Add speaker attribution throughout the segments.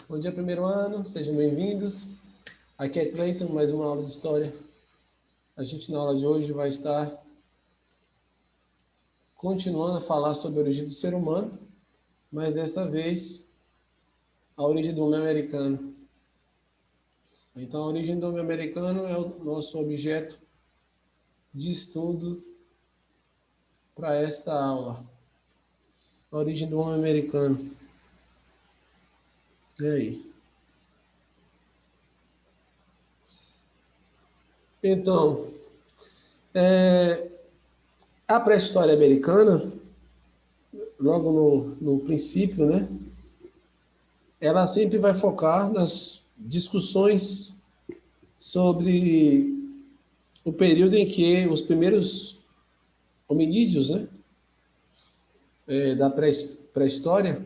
Speaker 1: Bom dia, primeiro ano, sejam bem-vindos. Aqui é Cleiton, mais uma aula de História. A gente, na aula de hoje, vai estar continuando a falar sobre a origem do ser humano, mas dessa vez, a origem do homem americano. Então, a origem do homem americano é o nosso objeto de estudo para esta aula. A origem do homem americano. E aí? Então, a pré-história americana, logo no princípio, né? Ela sempre vai focar nas discussões sobre o período em que os primeiros hominídeos, né, da pré-história,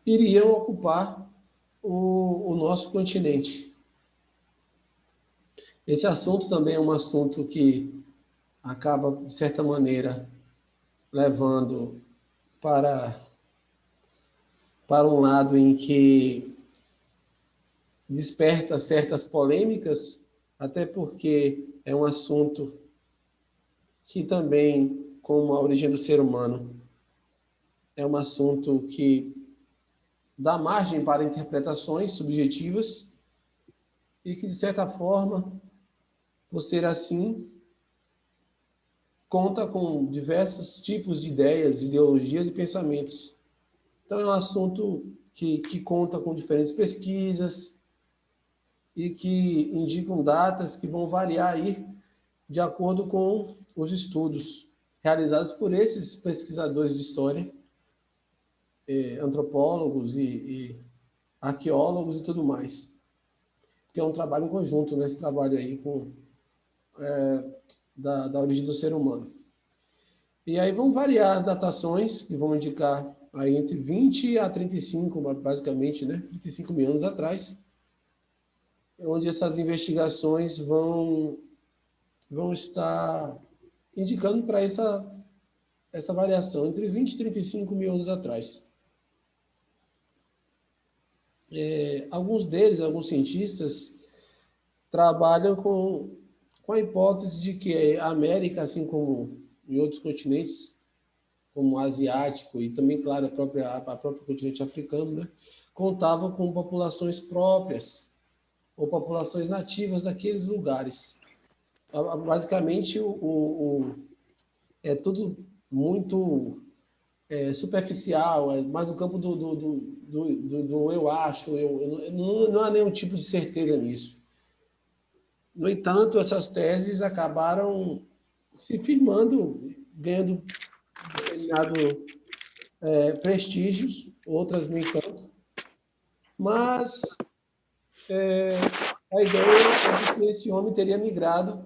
Speaker 1: iriam ocupar o nosso continente. Esse assunto também é um assunto que acaba, de certa maneira, levando para um lado em que desperta certas polêmicas, até porque é um assunto que também, como a origem do ser humano, é um assunto que dá margem para interpretações subjetivas e que, de certa forma, por ser assim, conta com diversos tipos de ideias, ideologias e pensamentos. Então, é um assunto que conta com diferentes pesquisas e que indicam datas que vão variar aí de acordo com os estudos realizados por esses pesquisadores de história, antropólogos e arqueólogos e tudo mais. Que é um trabalho em conjunto, nesse trabalho aí da origem do ser humano. E aí vão variar as datações, que vão indicar aí entre 20 a 35, basicamente, né? 35 mil anos atrás, onde essas investigações vão estar indicando para essa variação entre 20 e 35 mil anos atrás. Alguns cientistas, trabalham com a hipótese de que a América, assim como em outros continentes, como o asiático e também, claro, a própria continente africano, né, contavam com populações próprias ou populações nativas daqueles lugares. Basicamente, é tudo muito superficial, é mais no campo do eu acho, não há nenhum tipo de certeza nisso. No entanto, essas teses acabaram se firmando, ganhando determinado prestígios, outras nem tanto, mas a ideia é de que esse homem teria migrado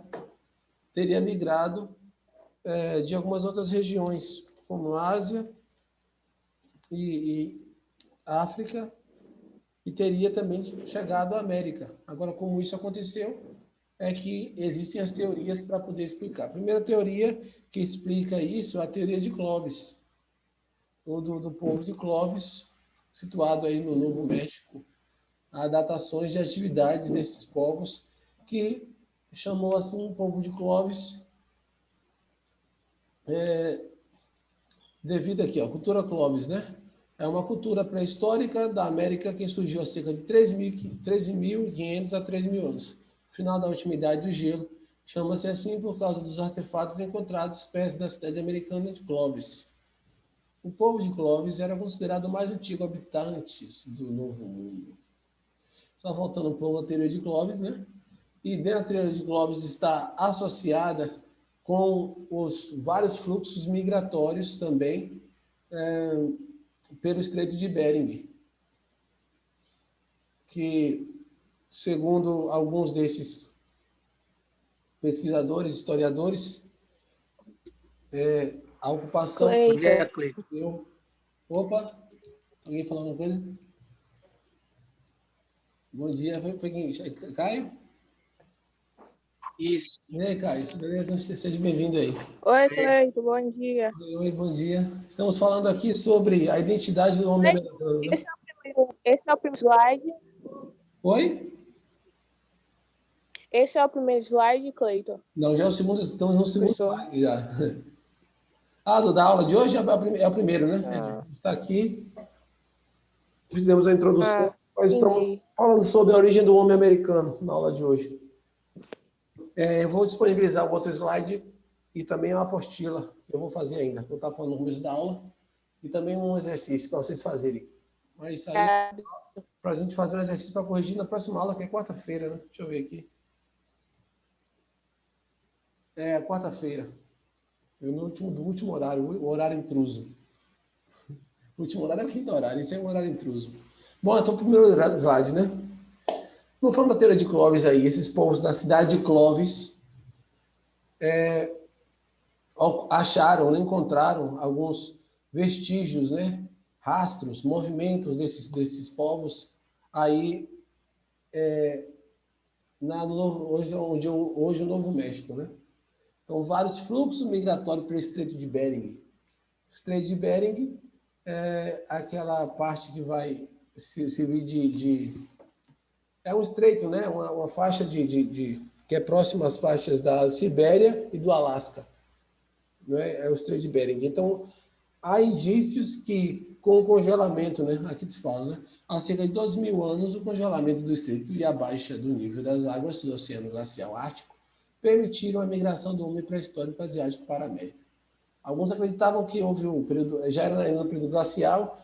Speaker 1: de algumas outras regiões, como Ásia e África, e teria também chegado à América. Agora, como isso aconteceu, é que existem as teorias para poder explicar. A primeira teoria que explica isso é a teoria de Clovis, ou do povo de Clovis, situado aí no Novo México. Há datações de atividades desses povos que chamou assim o povo de Clovis devido aqui, ó, cultura Clovis, né? É uma cultura pré-histórica da América que surgiu há cerca de 13.500 a 13.000 anos. Final da última idade do gelo. Chama-se assim por causa dos artefatos encontrados perto da cidade americana de Clovis. O povo de Clovis era considerado o mais antigo habitantes do Novo Mundo. Só voltando um pouco à teoria de Clovis, né? E dentro da teoria de Clovis está associada com os vários fluxos migratórios também pelo Estreito de Bering, que, segundo alguns desses pesquisadores, historiadores, a ocupação...
Speaker 2: Cleiton.
Speaker 1: Opa, alguém falando uma coisa? Bom dia, foi quem? Caio?
Speaker 2: Isso.
Speaker 1: E aí, Caio? Beleza? Seja bem-vindo aí.
Speaker 2: Oi, Cleiton, bom dia.
Speaker 1: Oi, bom dia. Estamos falando aqui sobre a identidade do homem americano, né?
Speaker 2: Esse é o primeiro Esse é o primeiro slide.
Speaker 1: Oi?
Speaker 2: Esse é o primeiro slide, Cleiton?
Speaker 1: Não, já é o segundo, estamos no segundo
Speaker 2: Professor.
Speaker 1: slide já. Ah, da aula de hoje é o primeiro, né?
Speaker 2: Ah.
Speaker 1: A gente está aqui, fizemos a introdução, nós
Speaker 2: Entendi.
Speaker 1: estamos falando sobre a origem do homem americano na aula de hoje. Eu vou disponibilizar o outro slide e também uma apostila que eu vou fazer ainda. Vou estar falando no começo da aula e também um exercício para vocês fazerem. Mas isso aí, para a gente fazer um exercício para corrigir na próxima aula, que é quarta-feira, né? Deixa eu ver aqui. É quarta-feira. No último horário, o horário intruso. O último horário é o quinto horário, isso é um horário intruso. Bom, então, primeiro slide, né? Vamos falar da teoria de Clovis aí. Esses povos da cidade de Clovis acharam, né, encontraram alguns vestígios, né? Rastros, movimentos desses povos aí hoje o Novo México, né? Então, vários fluxos migratórios pelo Estreito de Bering. O Estreito de Bering é aquela parte que vai servir é um estreito, né? Uma faixa que é próxima às faixas da Sibéria e do Alasca. Né? É o Estreito de Bering. Então, há indícios que, com o congelamento, né? Aqui se fala, né? Há cerca de 2.000 anos, o congelamento do estreito e a baixa do nível das águas do Oceano Glacial Ártico permitiram a migração do homem pré-histórico asiático para a América. Alguns acreditavam que houve um período, já era no período glacial,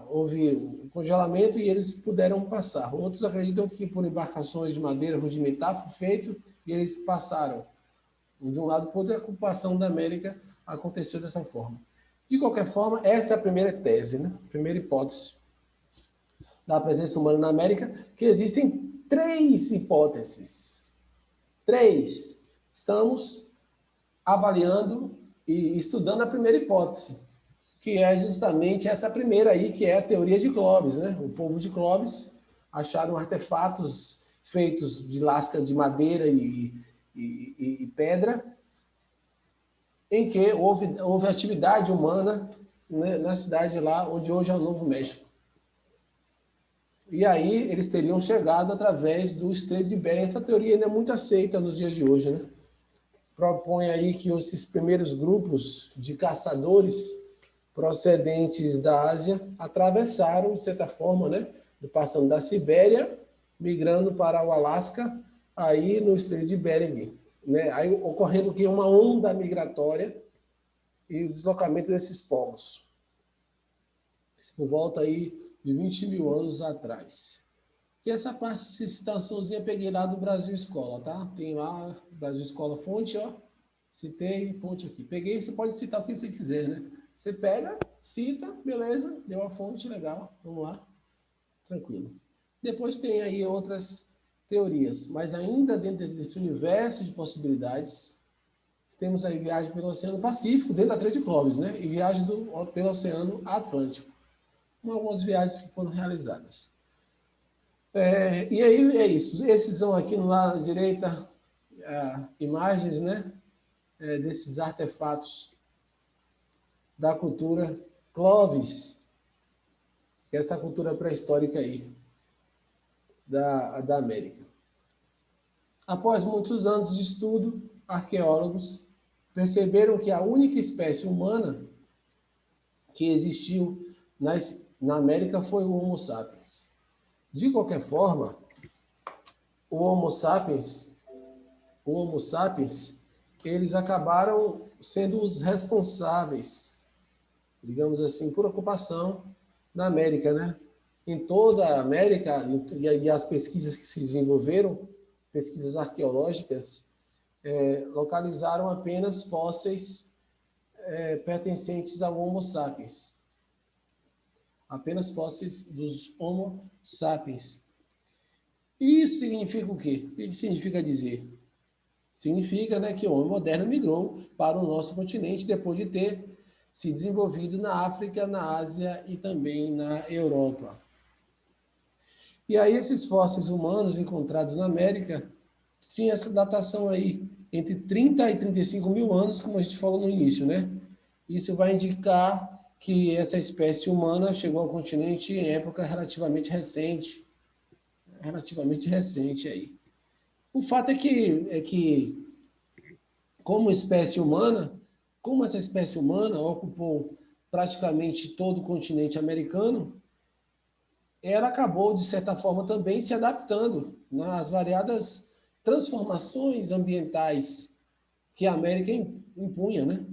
Speaker 1: houve um congelamento e eles puderam passar. Outros acreditam que por embarcações de madeira rudimentar foi feito e eles passaram. De um lado, toda a ocupação da América aconteceu dessa forma. De qualquer forma, essa é a primeira tese, né? Primeira hipótese da presença humana na América, que existem 3 hipóteses. 3. Estamos avaliando e estudando a primeira hipótese, que é justamente essa primeira aí, que é a teoria de Clovis, né? O povo de Clovis acharam artefatos feitos de lasca de madeira e pedra, em que houve atividade humana, né, na cidade lá, onde hoje é o Novo México. E aí eles teriam chegado através do Estreito de Bering. Essa teoria ainda é muito aceita nos dias de hoje, né? Propõe aí que esses primeiros grupos de caçadores procedentes da Ásia atravessaram, de certa forma, né, passando da Sibéria, migrando para o Alasca, aí no Estreito de Bering, né, aí ocorrendo que uma onda migratória e o deslocamento desses povos. Por volta aí de 20.000 anos atrás. Que essa parte, essa citaçãozinha eu peguei lá do Brasil Escola, tá? Tem lá, Brasil Escola, fonte, ó. Citei, fonte aqui. Peguei, você pode citar o que você quiser, né? Você pega, cita, beleza, deu a fonte, legal, vamos lá, tranquilo. Depois tem aí outras teorias, mas ainda dentro desse universo de possibilidades, temos aí viagem pelo Oceano Pacífico, dentro da teoria de Clovis, né? E viagem pelo Oceano Atlântico. Com algumas viagens que foram realizadas. E aí é isso. Esses são aqui no lado à direita imagens, né? Desses artefatos da cultura Clovis, que é essa cultura pré-histórica aí da América. Após muitos anos de estudo, arqueólogos perceberam que a única espécie humana que existiu na América foi o Homo sapiens. De qualquer forma, o Homo sapiens, eles acabaram sendo os responsáveis, digamos assim, por ocupação na América, né? Em toda a América, e as pesquisas que se desenvolveram, pesquisas arqueológicas, localizaram apenas fósseis pertencentes ao Homo sapiens. Apenas fósseis dos Homo sapiens. Isso significa o quê? O que significa dizer? Significa, né, que o homem moderno migrou para o nosso continente depois de ter se desenvolvido na África, na Ásia e também na Europa. E aí esses fósseis humanos encontrados na América tinham essa datação aí, entre 30 e 35 mil anos, como a gente falou no início, né? Isso vai indicar que essa espécie humana chegou ao continente em época relativamente recente aí. O fato é que como essa espécie humana ocupou praticamente todo o continente americano, ela acabou, de certa forma, também se adaptando nas variadas transformações ambientais que a América impunha, né?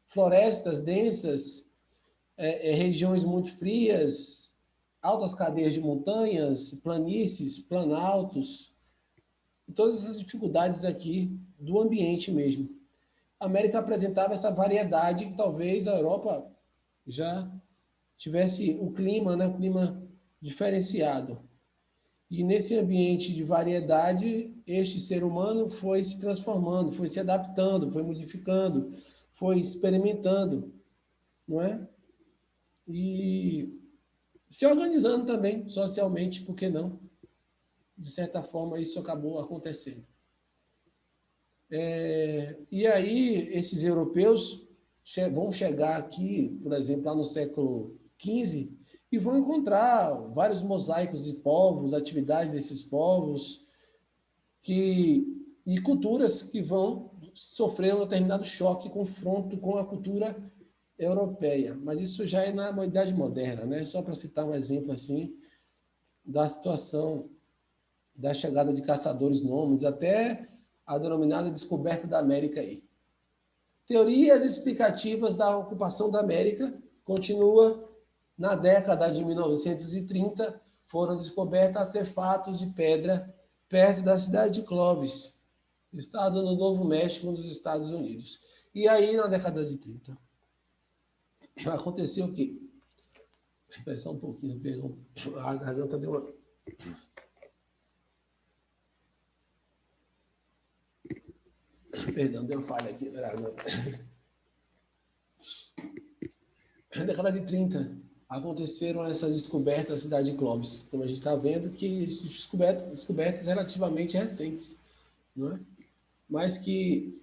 Speaker 1: Florestas densas, regiões muito frias, altas cadeias de montanhas, planícies, planaltos, e todas essas dificuldades aqui do ambiente mesmo. A América apresentava essa variedade que talvez a Europa já tivesse o clima, né? O clima diferenciado. E nesse ambiente de variedade, este ser humano foi se transformando, foi se adaptando, foi modificando, foi experimentando, não é? E se organizando também socialmente, por que não? De certa forma, isso acabou acontecendo. E aí, esses europeus vão chegar aqui, por exemplo, lá no século XV, e vão encontrar vários mosaicos de povos, atividades desses povos, e culturas que vão sofrer um determinado choque, confronto com a cultura europeia. Mas isso já é na Idade Moderna, né? Só para citar um exemplo assim da situação da chegada de caçadores nômades até a denominada descoberta da América aí. Teorias explicativas da ocupação da América continua na década de 1930, foram descobertos artefatos de pedra perto da cidade de Clovis, estado no Novo México, nos Estados Unidos. E aí, na década de 30, aconteceu o quê? Espera só um pouquinho, perdão. A garganta deu uma... Perdão, deu falha aqui na garganta. Na década de 30, aconteceram essas descobertas da cidade de Clovis, como a gente está vendo, que descobertas relativamente recentes, não é? Mas que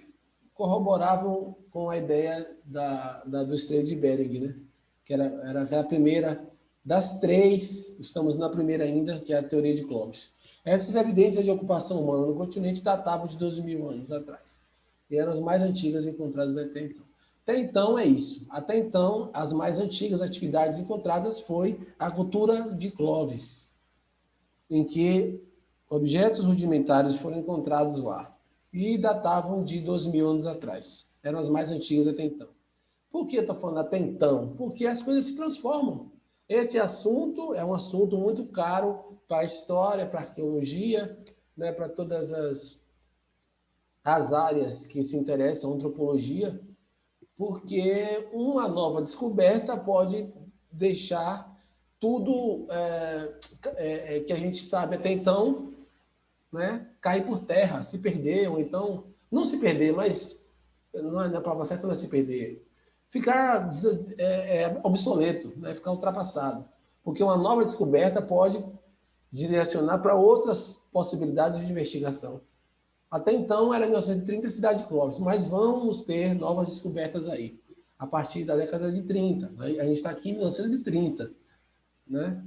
Speaker 1: corroboravam com a ideia do Estreito de Bering, né? Que era aquela primeira das três, estamos na primeira ainda, que é a teoria de Clovis. Essas evidências de ocupação humana no continente datavam de 12.000 anos atrás, e eram as mais antigas encontradas até então. Até então é isso. Até então, as mais antigas atividades encontradas foi a cultura de Clovis, em que objetos rudimentares foram encontrados lá e datavam de 2.000 anos atrás. Eram as mais antigas até então. Por que eu estou falando até então? Porque as coisas se transformam. Esse assunto é um assunto muito caro para a história, para a arqueologia, né, para todas as áreas que se interessam, antropologia, porque uma nova descoberta pode deixar tudo que a gente sabe até então, né, cair por terra, se perder, ou então, não se perder, mas não é a palavra certa, não é se perder, ficar obsoleto, né, ficar ultrapassado. Porque uma nova descoberta pode direcionar para outras possibilidades de investigação. Até então era 1930 Cidade de Clovis, mas vamos ter novas descobertas aí, a partir da década de 30. A gente está aqui em 1930, né?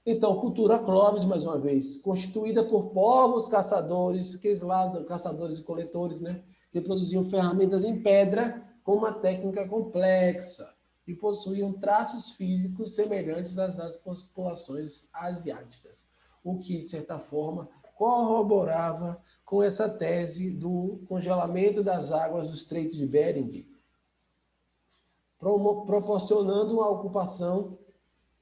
Speaker 1: Então, cultura Clovis, mais uma vez, constituída por povos caçadores, aqueles lá, caçadores e coletores, né? Que produziam ferramentas em pedra com uma técnica complexa e possuíam traços físicos semelhantes às das populações asiáticas, o que, de certa forma, corroborava com essa tese do congelamento das águas do Estreito de Bering, proporcionando uma ocupação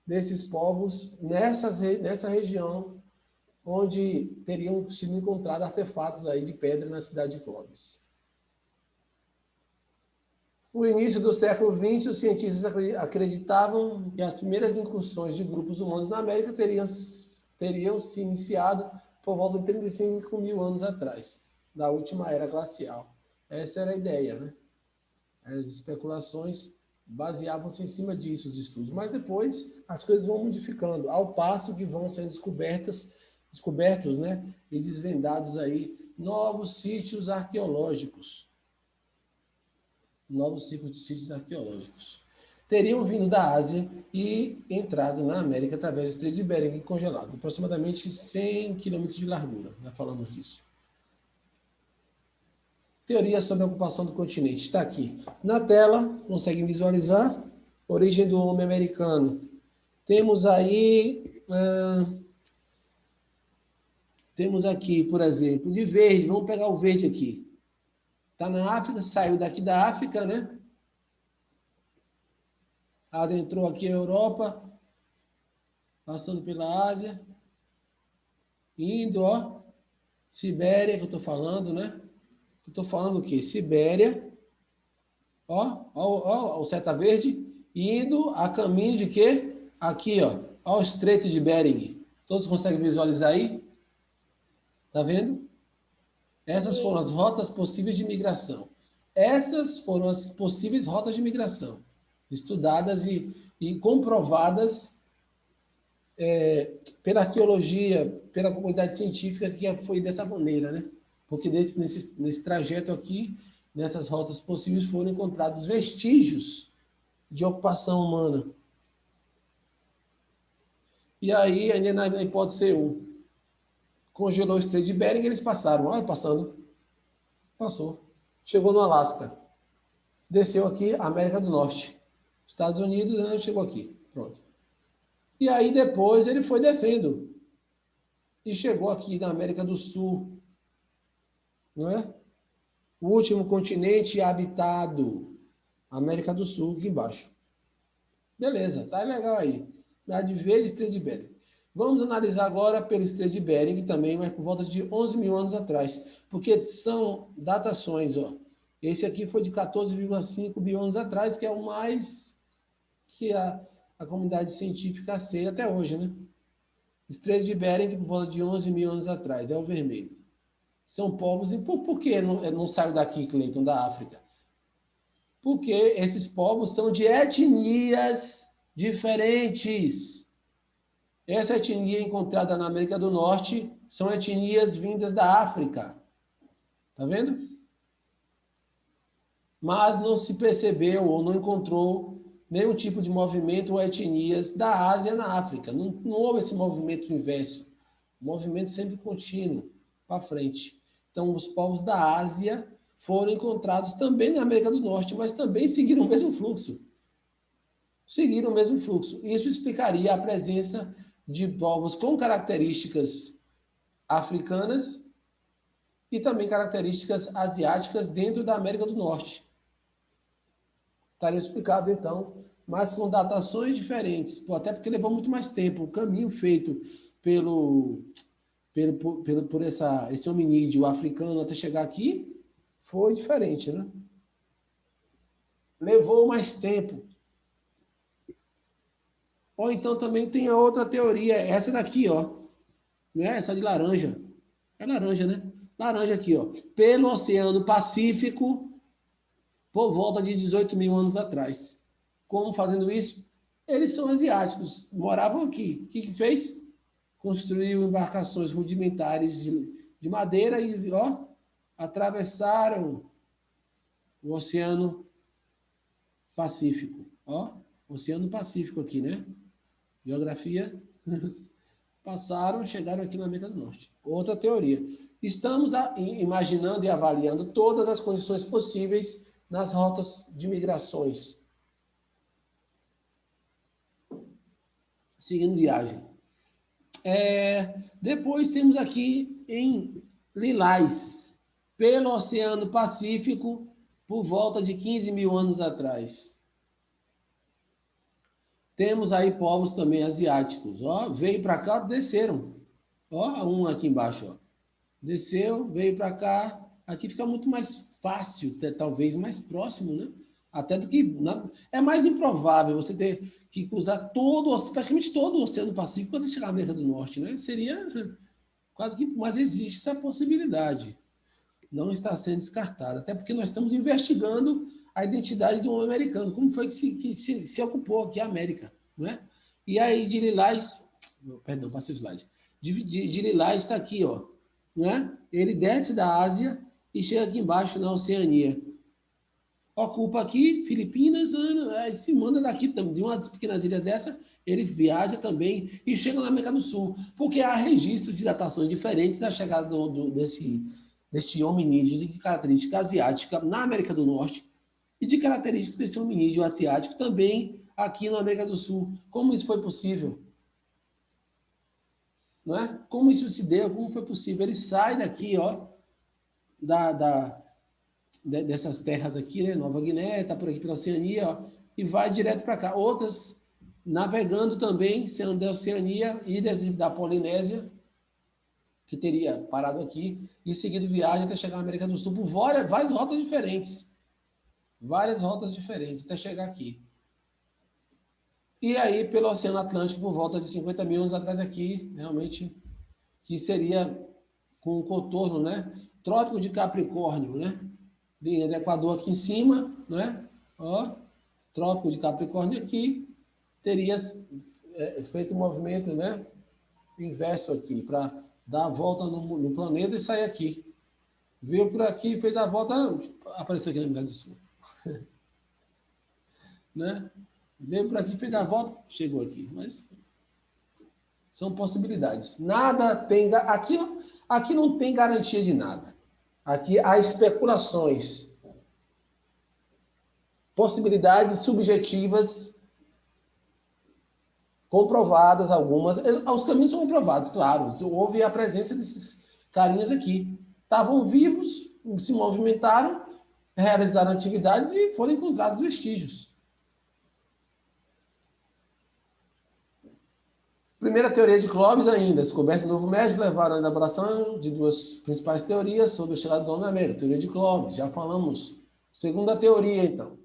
Speaker 1: desses povos nessa região onde teriam sido encontrados artefatos aí de pedra na cidade de Clovis. No início do século XX, os cientistas acreditavam que as primeiras incursões de grupos humanos na América teriam se iniciado por volta de 35.000 anos atrás, da última era glacial. Essa era a ideia, né? As especulações baseavam-se em cima disso, os estudos. Mas depois as coisas vão modificando, ao passo que vão sendo descobertos, né? E desvendados aí novos sítios arqueológicos. teriam vindo da Ásia e entrado na América através do Estreito de Bering congelado, aproximadamente 100 quilômetros de largura, já falamos disso. Teoria sobre a ocupação do continente, está aqui na tela, conseguem visualizar? Origem do homem americano. Temos aí, temos aqui, por exemplo, de verde, vamos pegar o verde aqui. Está na África, saiu daqui da África, né? Adentrou aqui a Europa, passando pela Ásia, indo, ó, Sibéria, que eu estou falando, né? Eu estou falando o quê? Sibéria, ó, o seta verde, indo a caminho de quê? Aqui, ó, o Estreito de Bering. Todos conseguem visualizar aí? Tá vendo? Essas foram as rotas possíveis de migração. Essas foram as possíveis rotas de migração, estudadas e comprovadas pela arqueologia, pela comunidade científica, que foi dessa maneira, né? Porque nesse trajeto aqui, nessas rotas possíveis, foram encontrados vestígios de ocupação humana. E aí, ainda na hipótese 1, congelou o Estreito de Bering, eles passaram. Olha, passou. Chegou no Alasca. Desceu aqui, América do Norte. Estados Unidos, né, chegou aqui. Pronto. E aí, depois, ele foi descendo. E chegou aqui na América do Sul. Não é? O último continente habitado. América do Sul, aqui embaixo. Beleza, tá legal aí. Dá de ver Estreito de Bering. Vamos analisar agora pelo Estreito de Bering também, mas por volta de 11 mil anos atrás. Porque são datações, ó. Esse aqui foi de 14,5 mil anos atrás, que é o mais que a comunidade científica aceita até hoje, né? Estreito de Bering, por volta de 11 mil anos atrás, é o vermelho. São povos... E por que não saiu daqui, Cleiton, da África? Porque esses povos são de etnias diferentes. Essa etnia encontrada na América do Norte são etnias vindas da África. Tá vendo? Mas não se percebeu ou não encontrou nenhum tipo de movimento ou etnias da Ásia na África. Não houve esse movimento inverso. Movimento sempre contínuo, para frente. Então, os povos da Ásia foram encontrados também na América do Norte, mas também seguiram o mesmo fluxo. Seguiram o mesmo fluxo. Isso explicaria a presença de povos com características africanas e também características asiáticas dentro da América do Norte. Estaria explicado, então, mas com datações diferentes, até porque levou muito mais tempo. O caminho feito por esse hominídeo africano até chegar aqui foi diferente, né? Levou mais tempo. Ou então também tem a outra teoria, essa daqui, ó. Não é essa de laranja. É laranja, né? Laranja aqui, ó. Pelo Oceano Pacífico, por volta de 18 mil anos atrás. Como fazendo isso? Eles são asiáticos, moravam aqui. O que fez? Construiu embarcações rudimentares de madeira e, ó, atravessaram o Oceano Pacífico. Ó, Oceano Pacífico aqui, né? Geografia. Passaram, chegaram aqui na América do Norte. Outra teoria. Estamos imaginando e avaliando todas as condições possíveis nas rotas de migrações. Seguindo viagem. Depois temos aqui em lilás, pelo Oceano Pacífico, por volta de 15 mil anos atrás. Temos aí povos também asiáticos. Ó, veio para cá, desceram. Ó, um aqui embaixo, ó. Desceu, veio para cá. Aqui fica muito mais fácil, talvez mais próximo, né? Até do que... É mais improvável você ter que cruzar praticamente todo o Oceano Pacífico para chegar à América do Norte, né? Seria quase que... Mas existe essa possibilidade. Não está sendo descartada. Até porque nós estamos investigando a identidade do homem americano. Como foi que se ocupou aqui a América, não é? E aí de lilás... Perdão, passei o slide. De lilás está aqui, ó. Não é? Ele desce da Ásia e chega aqui embaixo na Oceania. ocupa aqui Filipinas, se manda daqui de umas pequenas ilhas dessa, ele viaja também e chega na América do Sul, porque há registros de datações diferentes da chegada deste hominídeo de característica asiática na América do Norte e de características desse hominídeo asiático também aqui na América do Sul. Como isso foi possível? Não é? Como isso se deu? Como foi possível? Ele sai daqui, ó, dessas terras aqui, né? Nova Guiné, está por aqui pela Oceania, ó, e vai direto para cá. Outras navegando também, sendo da Oceania, ilhas da Polinésia, que teria parado aqui, e em seguida viagem até chegar na América do Sul por várias rotas diferentes. Várias rotas diferentes até chegar aqui. E aí, pelo Oceano Atlântico, por volta de 50 mil anos atrás aqui, realmente, que seria com o contorno, né? Trópico de Capricórnio, né? Linha do Equador aqui em cima, né? Ó, Trópico de Capricórnio aqui, teria feito um movimento, né? Inverso aqui, para dar a volta no planeta e sair aqui. Veio por aqui, fez a volta, apareceu aqui na América do Sul. Né? Veio por aqui, fez a volta, chegou aqui. Mas são possibilidades. Nada tem... Aqui não tem garantia de nada. Aqui há especulações. Possibilidades subjetivas comprovadas algumas. Os caminhos são comprovados, claro. Houve a presença desses carinhas aqui. Estavam vivos, se movimentaram, realizaram atividades e foram encontrados vestígios. Primeira teoria de Clovis ainda, descoberta do Novo México, levaram à elaboração de duas principais teorias sobre a chegada do homem na América. Teoria de Clovis, já falamos. Segunda teoria, então.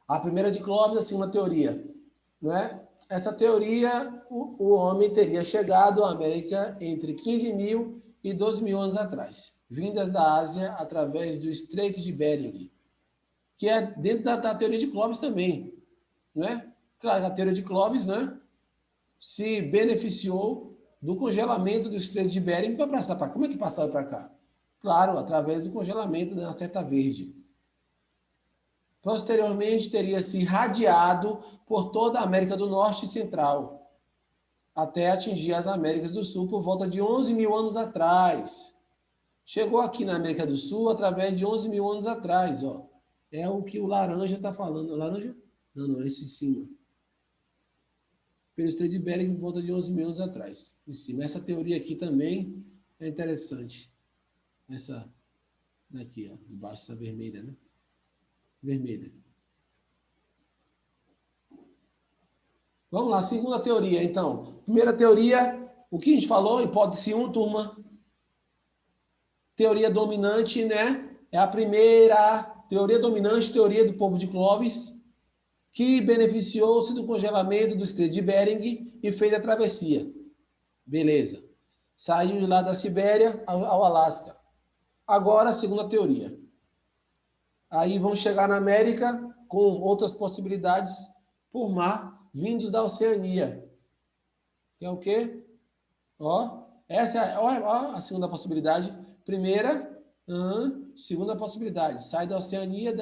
Speaker 1: A primeira de Clovis, a segunda teoria. Não é? Essa teoria, o homem teria chegado à América entre 15 mil e 12 mil anos atrás, vindas da Ásia através do Estreito de Bering, que é dentro da teoria de Clovis também. Não é? Claro, a teoria de Clovis, né, se beneficiou do congelamento do Estreito de Bering para passar para cá. Como é que passava para cá? Claro, através do congelamento da seta verde. Posteriormente, teria se irradiado por toda a América do Norte e Central, até atingir as Américas do Sul por volta de 11 mil anos atrás. Chegou aqui na América do Sul através de 11 mil anos atrás. Ó. É o que o laranja está falando. Laranja? Não, esse em cima. Pelo Estreito de Bering por volta de 11 mil anos atrás. Em cima. Essa teoria aqui também é interessante. Essa daqui, ó, debaixo dessa vermelha, né? Vermelha. Vamos lá, segunda teoria, então. Primeira teoria, o que a gente falou? Hipótese 1, turma. Teoria dominante, né? É a primeira teoria dominante, teoria do povo de Clovis, que beneficiou-se do congelamento do Estreito de Bering e fez a travessia. Beleza. Saiu de lá da Sibéria ao Alasca. Agora, a segunda teoria. Aí vão chegar na América com outras possibilidades por mar, vindos da Oceania. Que é o quê? Ó, essa é a segunda possibilidade. Primeira, segunda possibilidade. Sai da Oceania,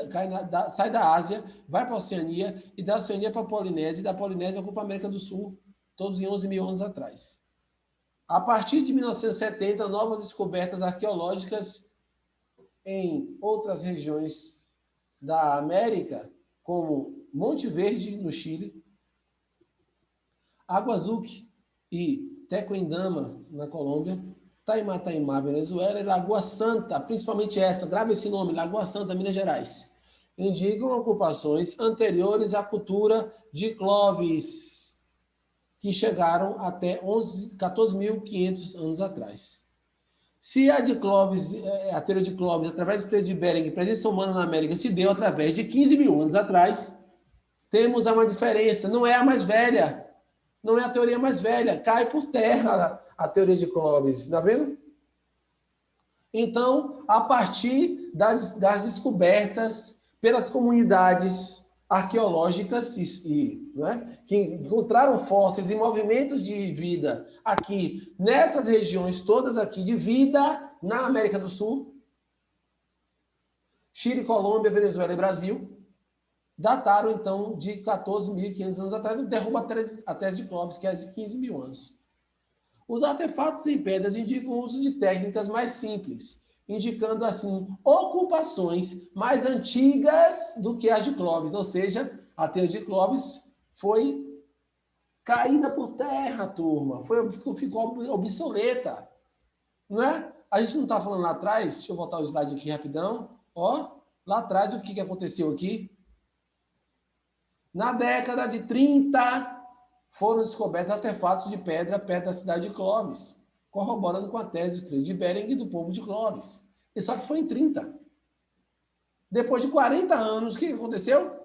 Speaker 1: sai da Ásia, vai para a Oceania, e da Oceania para a Polinésia, e da Polinésia ocupa a América do Sul, todos em 11 mil anos atrás. A partir de 1970, novas descobertas arqueológicas em outras regiões da América, como Monte Verde, no Chile, Aguazuque e Tequendama, na Colômbia, Taimá, Venezuela, e Lagoa Santa, principalmente essa, grave esse nome, Lagoa Santa, Minas Gerais, indicam ocupações anteriores à cultura de Clovis, que chegaram até 14.500 anos atrás. Se a de Clovis, a teoria de Clovis, através do Estreito de Bering, presença humana na América, se deu através de 15 mil anos atrás, temos uma diferença, não é a mais velha, não é a teoria mais velha, cai por terra a teoria de Clovis, está vendo? Então, a partir das descobertas pelas comunidades arqueológicas né, que encontraram fósseis e movimentos de vida aqui, nessas regiões todas aqui de vida na América do Sul, Chile, Colômbia, Venezuela e Brasil dataram, então, de 14.500 anos atrás, derruba a tese de Clovis, que é de 15 mil anos. Os artefatos em pedras indicam o uso de técnicas mais simples, indicando, assim, ocupações mais antigas do que as de Clovis, ou seja, a teoria de Clovis foi caída por terra, turma, ficou obsoleta, não é? A gente não está falando lá atrás, deixa eu voltar o slide aqui rapidão, ó, lá atrás o que aconteceu aqui? Na década de 30, foram descobertos artefatos de pedra perto da cidade de Clovis, corroborando com a tese do Estreito de Bering e do povo de Clovis. E só que foi em 30. Depois de 40 anos, o que aconteceu?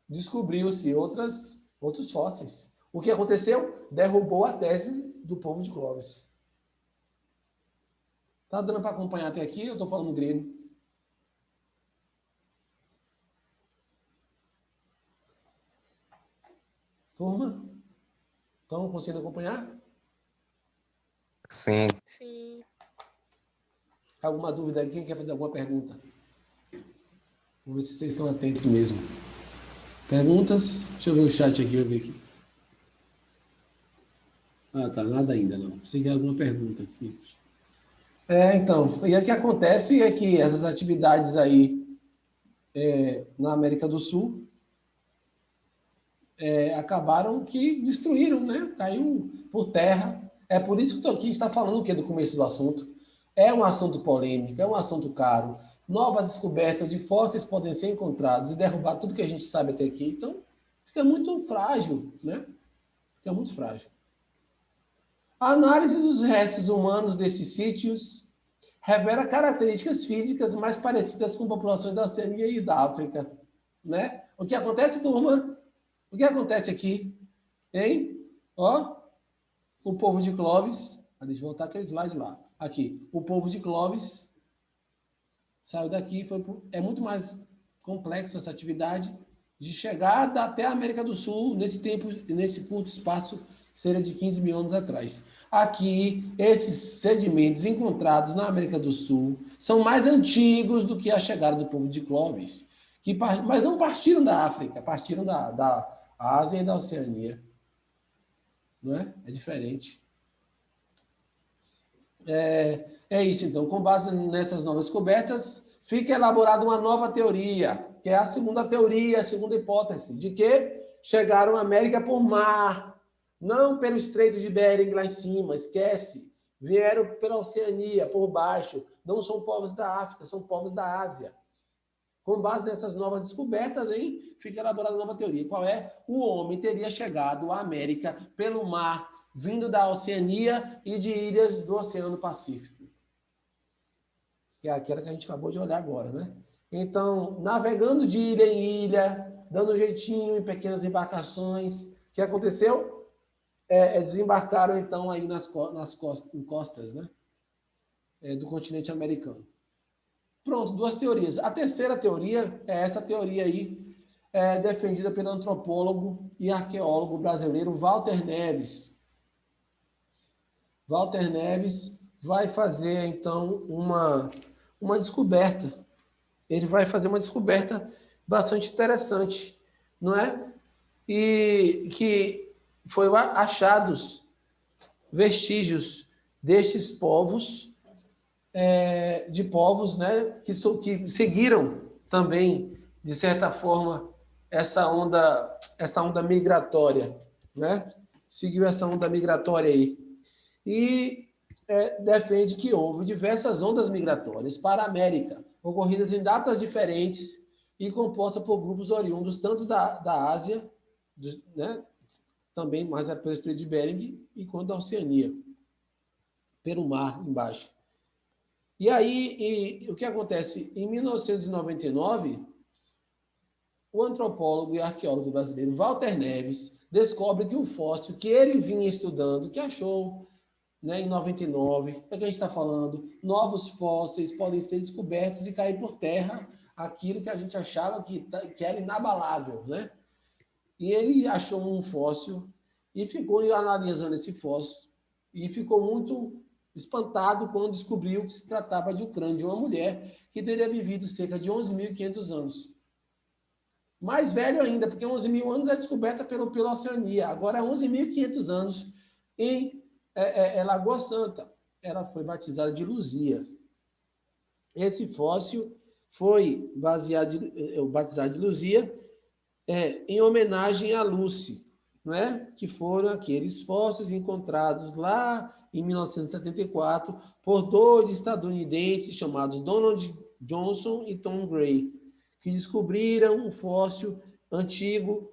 Speaker 1: Descobriu-se outros fósseis. O que aconteceu? Derrubou a tese do povo de Clovis. Tá dando para acompanhar até aqui? Eu estou falando grego. Turma? Estão conseguindo acompanhar?
Speaker 3: Sim.
Speaker 2: Sim.
Speaker 1: Alguma dúvida? Quem quer fazer alguma pergunta? Vamos ver se vocês estão atentos mesmo. Perguntas? Deixa eu ver o chat aqui, eu ver aqui. Ah, tá, nada ainda não. Precisa de alguma pergunta aqui. Então, e o que acontece é que essas atividades aí na América do Sul acabaram que destruíram, né? Caiu por terra. É por isso que a gente está falando o quê do começo do assunto? É um assunto polêmico, é um assunto caro. Novas descobertas de fósseis podem ser encontrados e derrubar tudo que a gente sabe até aqui. Então, fica muito frágil, né? Fica muito frágil. A análise dos restos humanos desses sítios revela características físicas mais parecidas com populações da Oceania e da África, né? O que acontece, turma? O que acontece aqui? Hein? Ó, o povo de Clovis. Deixa eu voltar aquele slide lá. Aqui, o povo de Clovis saiu daqui. É muito mais complexa essa atividade de chegada até a América do Sul nesse curto espaço, que seria de 15 mil anos atrás. Aqui, esses sedimentos encontrados na América do Sul são mais antigos do que a chegada do povo de Clovis, mas não partiram da África, partiram da Ásia e da Oceania. Não é? É diferente. É isso, então. Com base nessas novas descobertas, fica elaborada uma nova teoria, que é a segunda teoria, a segunda hipótese, de que chegaram à América por mar, não pelo Estreito de Bering lá em cima, esquece. Vieram pela Oceania, por baixo. Não são povos da África, são povos da Ásia. Com base nessas novas descobertas, fica elaborada uma nova teoria. Qual é? O homem teria chegado à América pelo mar, vindo da Oceania e de ilhas do Oceano Pacífico. Que é aquela que a gente acabou de olhar agora, né? Então, navegando de ilha em ilha, dando jeitinho em pequenas embarcações. O que aconteceu? Desembarcaram, então, aí nas costas, né? Do continente americano. Pronto, duas teorias. A terceira teoria é essa teoria aí, defendida pelo antropólogo e arqueólogo brasileiro Walter Neves. Walter Neves vai fazer, então, uma descoberta. Ele vai fazer uma descoberta bastante interessante, não é? E que foi achados vestígios destes povos, de povos, né, que seguiram também, de certa forma, essa onda migratória, né? Seguiu essa onda migratória aí. E defende que houve diversas ondas migratórias para a América, ocorridas em datas diferentes e compostas por grupos oriundos tanto da Ásia, né, também mais pelo Estreito de Bering, e quanto da Oceania, pelo mar embaixo. E aí, o que acontece? Em 1999, o antropólogo e arqueólogo brasileiro Walter Neves descobre que um fóssil que ele vinha estudando, que achou, né, em 99, é que a gente está falando, novos fósseis podem ser descobertos e cair por terra aquilo que a gente achava que era inabalável, né? E ele achou um fóssil e ficou analisando esse fóssil e ficou muito espantado quando descobriu que se tratava de um crânio de uma mulher que teria vivido cerca de 11.500 anos. Mais velho ainda, porque 11.000 anos é descoberta pela Oceania. Agora, 11.500 anos em Lagoa Santa. Ela foi batizada de Luzia. Esse fóssil foi batizado de Luzia em homenagem a Lucy, não é? Que foram aqueles fósseis encontrados lá em 1974 por dois estadunidenses chamados Donald Johnson e Tom Gray, que descobriram um fóssil antigo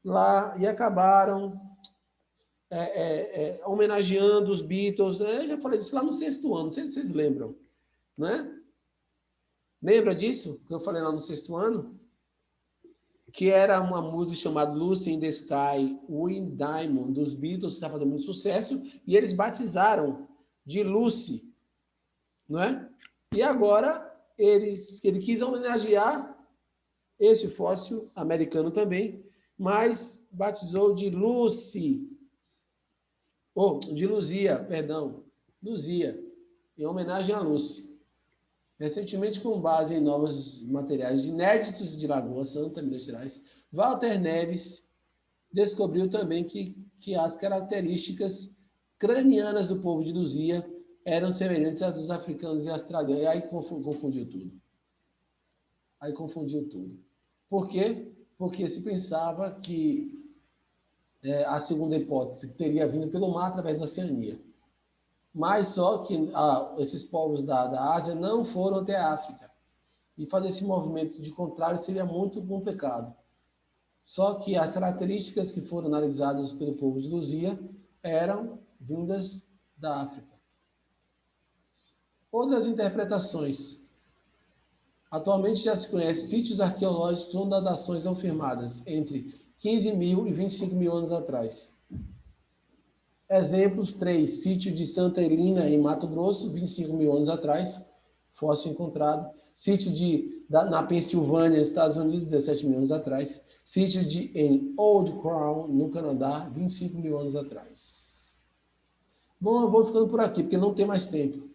Speaker 1: lá e acabaram homenageando os Beatles. Né? Eu já falei disso lá no 6º ano, não sei se vocês lembram. Né? Lembra disso que eu falei lá no 6º ano? Que era uma música chamada Lucy in the Sky, With Diamond, dos Beatles, que está fazendo muito sucesso, e eles batizaram de Lucy, não é? E agora ele quis homenagear esse fóssil americano também, mas batizou de Lucy, de Luzia, perdão, Luzia, em homenagem a Lucy. Recentemente, com base em novos materiais inéditos de Lagoa Santa, Minas Gerais, Walter Neves descobriu também que as características cranianas do povo de Luzia eram semelhantes às dos africanos e australianos. E aí confundiu tudo. Por quê? Porque se pensava que a segunda hipótese teria vindo pelo mar através da Oceania. Mas só que esses povos da Ásia não foram até a África. E fazer esse movimento de contrário seria muito complicado. Só que as características que foram analisadas pelo povo de Luzia eram vindas da África. Outras interpretações. Atualmente já se conhece sítios arqueológicos onde datações são firmadas entre 15.000 e 25.000 anos atrás. Exemplos 3. Sítio de Santa Helena, em Mato Grosso, 25.000 anos atrás, fóssil encontrado. Sítio na Pensilvânia, Estados Unidos, 17.000 anos atrás. Sítio em Old Crown, no Canadá, 25.000 anos atrás. Bom, eu vou ficando por aqui, porque não tem mais tempo.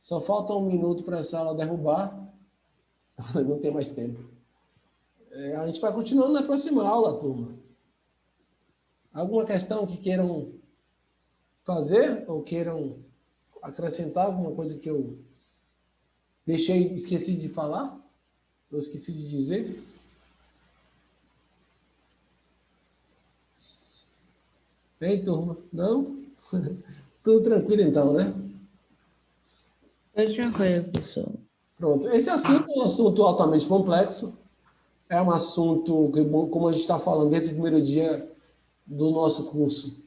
Speaker 1: Só falta 1 minuto para essa aula derrubar. Não tem mais tempo. A gente vai continuando na próxima aula, turma. Alguma questão que queiram fazer ou queiram acrescentar alguma coisa que eu esqueci de falar? Eu esqueci de dizer? Ei, turma? Não? Tudo tranquilo então, né?
Speaker 3: Tudo tranquilo, professor.
Speaker 1: Pronto. Esse assunto é um assunto altamente complexo. É um assunto que, como a gente está falando desde o primeiro dia do nosso curso,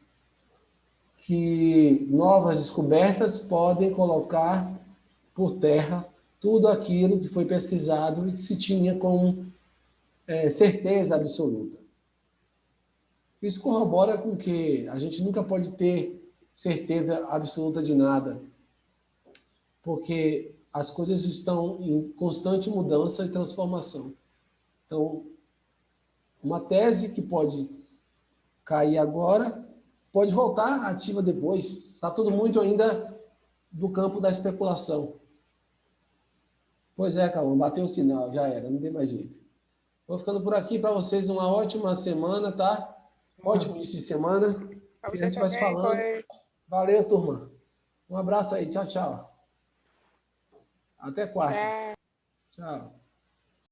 Speaker 1: que novas descobertas podem colocar por terra tudo aquilo que foi pesquisado e que se tinha com certeza absoluta. Isso corrobora com que a gente nunca pode ter certeza absoluta de nada, porque as coisas estão em constante mudança e transformação. Então, uma tese que pode cair agora pode voltar ativa depois. Está tudo muito ainda do campo da especulação. Pois é, Calma, bateu o sinal, já era, não tem mais jeito. Vou ficando por aqui para vocês uma ótima semana, tá? Ótimo início de semana. A gente vai se falando. Valeu, turma. Um abraço aí, tchau, tchau. Até quarta. Tchau.